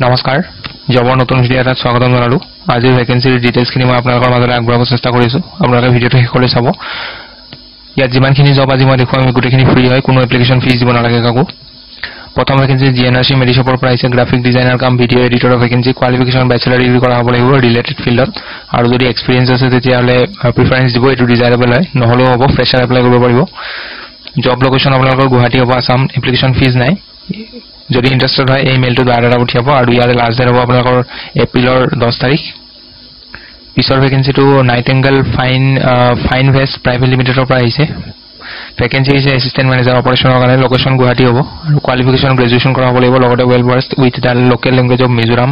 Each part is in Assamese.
নমস্কাৰ জবৰ নতুন ভিডিঅ' এটাত স্বাগতম জনালো আজি ভ্যাকেন্সিৰ ডিটেইলছখিনি মই আপোনালোকৰ মাজলৈ আগবঢ়াব চেষ্টা কৰিছো আপোনালোকে ভিডিঅ'টো শেষলৈ চাব ইয়াত যিমানখিনি জব আজি মই দেখুৱাম গোটেইখিনি ফ্ৰী হয় কোনো এপ্লিকেশন ফিজ দিব নালাগে কাকো প্ৰথম ভ্যাকেন্সি জিএনআৰসি মেডিশপৰ পৰা আছে গ্ৰাফিক ডিজাইনাৰ কাম ভিডিঅ' এডিটৰৰ ভ্যাকেন্সি কোৱালিফিকেশন ব্যাচেলাৰ ডিগ্ৰী কৰা হ'ব লাগিব ৰিলেটেড ফিল্ডত আৰু যদি এক্সপেৰিয়েন্স আছে তেতিয়াহলে প্ৰিফাৰেন্স দিব এটো ডিজায়াৰেবল হয় নহলেও হ'ব ফ্ৰেছাৰ এপ্লাই কৰিব পাৰিব জব লোকেশন আপোনালোকৰ গুৱাহাটী হ'ব আসাম এপ্লিকেশন ফিজ নাই যদি ইন্টাৰেস্টেড হয় এই মেইলটো দ্বাৰা পঠিয়াব আৰু ইয়াৰে লাষ্ট ডেট হ'ব আপোনালোকৰ এপ্ৰিলৰ 10 তাৰিখ পিছৰ ভ্যাকেন্সিটো নাইটেঙ্গেল ফাইন ভেষ্ট প্ৰাইভেট লিমিটেডৰ পৰা আহিছে ভ্যাকেন্সি আছে অ্যাসিস্ট্যান্ট ম্যানেজাৰ অপাৰেশনৰ কাৰণে লোকেশন গুৱাহাটী হ'ব আৰু কোৱালিফিকেশন গ্ৰেজুৱেচন কৰা হ'ব লাগিব লগতে well versed with the local language of Mizoram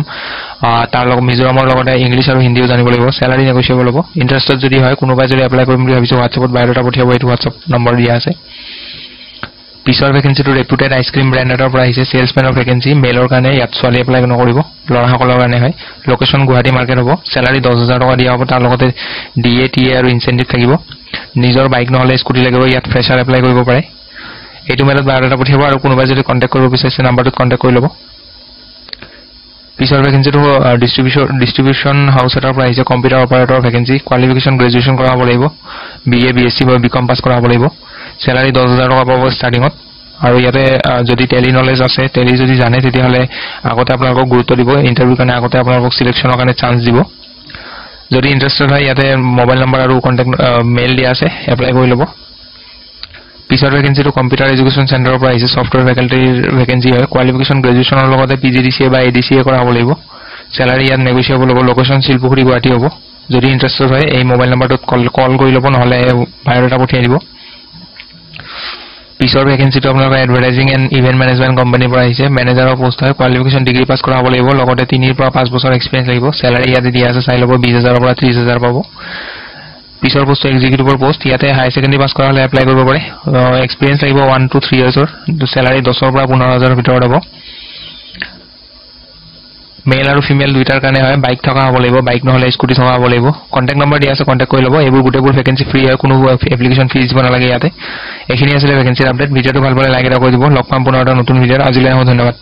তাৰ লগত মিজোৰামৰ লগতে ইংলিশ আৰু হিন্দীও জানিব লাগিব স্যালাৰি নেগোশিয়েবল হ'ব ইন্টাৰেস্টেড যদি হয় কোনোবাই যদি এপ্লাই কৰিম বুলি ভাবিছে WhatsAppত বায়োডাটা পঠিয়াব এইটো WhatsApp নম্বৰ দিয়া আছে পিছৰ ভ্যাকেন্সিটো ৰেপুটেড আইসক্ৰিম ব্ৰ্যান্ড এটাৰ পৰা আহিছে সেলসম্যানৰ ভ্যাকেন্সি মেলৰ কাৰণে ইয়াত ছোৱালী এপ্লাই নকৰিব লৰাসকলৰ কাৰণে হয় লোকেশন গুৱাহাটী মাৰ্কেট হ'ব স্যালাৰি 10000 টকা দিয়া হ'ব তাৰ লগতে ডিএ টিএ আৰু ইনসেন্টিভ থাকিব নিজৰ বাইক নহলে স্কুটি লাগিব ইয়াত ফ্ৰেছাৰ এপ্লাই কৰিব পাৰে এইটো মেলত বায়োডাটা পঠিয়াব আৰু কোনোবাই যদি কন্টাক্ট কৰিব বিচাৰিছে নাম্বাৰটোত কন্টাক্ট কৰি ল'ব পিছৰ ভ্যাকেন্সিটো ডিস্ট্ৰিবিউশন হাউস এটাৰ পৰা আহিছে computer operator vacancy qualification graduation কৰা হ'ব লাগিব বিএ বিএসসি বা বিকম পাস কৰা হ'ব লাগিব স্যালাৰি 10000 টকা পাব ষ্টাৰ্টিংত আৰু ইয়াতে যদি টেলি নলেজ আছে টেলি যদি জানে তেতিয়াহলে আগতে আপোনালোকক গুৰুত্ব দিব ইন্টাৰভিউ কাৰণে আগতে আপোনালোকক সিলেকশনৰ কাৰণে চান্স দিব যদি ইন্টাৰেস্টেড হয় ইয়াতে মোবাইল নম্বৰ আৰু কন্টাক্ট মেইল দিয়া আছে এপ্লাই কৰি ল'ব পিছৰ ভ্যাকেন্সিটো কম্পিউটাৰ এডুকেশন চেণ্টাৰৰ পৰা আহিছে সফটওয়্যাৰ ফেকাল্টিৰ ভ্যাকেন্সি হয় কোৱালিফিকেশন গ্ৰেজুৱেচনৰ লগতে পিজিডিসিএ বা এডিসিএ কৰা হ'ব লাগিব স্যালাৰি ইয়াত নেগোশিয়েবল হ'ব লোকেশন শিলপুখুৰী গুৱাহাটী হ'ব যদি ইন্টাৰেস্টেড হয় এই মোবাইল নম্বৰটোত কল কৰি ল'ব নহলে বায়োডাটা পঠিয়াই দিব পিছৰ ভ্যাকেন্সিটো আপোনালোকৰ এডভাৰটাইজিং এণ্ড ইভেন্ট ম্যানেজমেন্ট কোম্পানীৰ পৰা আহিছে ম্যানেজাৰৰ পোষ্ট হয় কোৱালিফিকেশন ডিগ্ৰী পাস কৰা হ'ব লাগিব লগতে 3 ৰ পৰা 5 বছৰ এক্সপেৰিয়েন্স লাগিব স্যালাৰি ইয়াতে দিয়া আছে চাই ল'ব 20000 ৰ পৰা 30000 পাব পিছৰ পোষ্ট এক্সিকিউটিভৰ পোষ্ট ইয়াতে হাই সেকেন্ডাৰী পাস কৰা হলে এপ্লাই কৰিব পাৰে এক্সপেৰিয়েন্স লাগিব 1 to 3 ইয়াৰ্ছৰ স্যালাৰি 10 ৰ পৰা 15000 ৰ ভিতৰত হ'ব মেল আৰু ফিমেল দুইটাৰ কাৰণে হয় বাইক থকা হ'ব লাগিব বাইক নহলে স্কুটি থকা হ'ব লাগিব কন্টাক্ট নম্বৰ দিয়া আছে কন্টাক্ট কৰি ল'ব এইবোৰ গোটেইবোৰ ভ্যাকেন্সি ফ্ৰী হয় কোনো এপ্লিকেশন ফিজ দিব নালাগে ইয়াতে এখিনি আছিল ভ্যাকেন্সিৰ আপডেট ভিডিঅ'টো ভাল পালে লাইক এটা কৰি দিব লগ পাম পুনৰ এটা নতুন ভিডিঅ'ত আজিলৈ ধন্যবাদ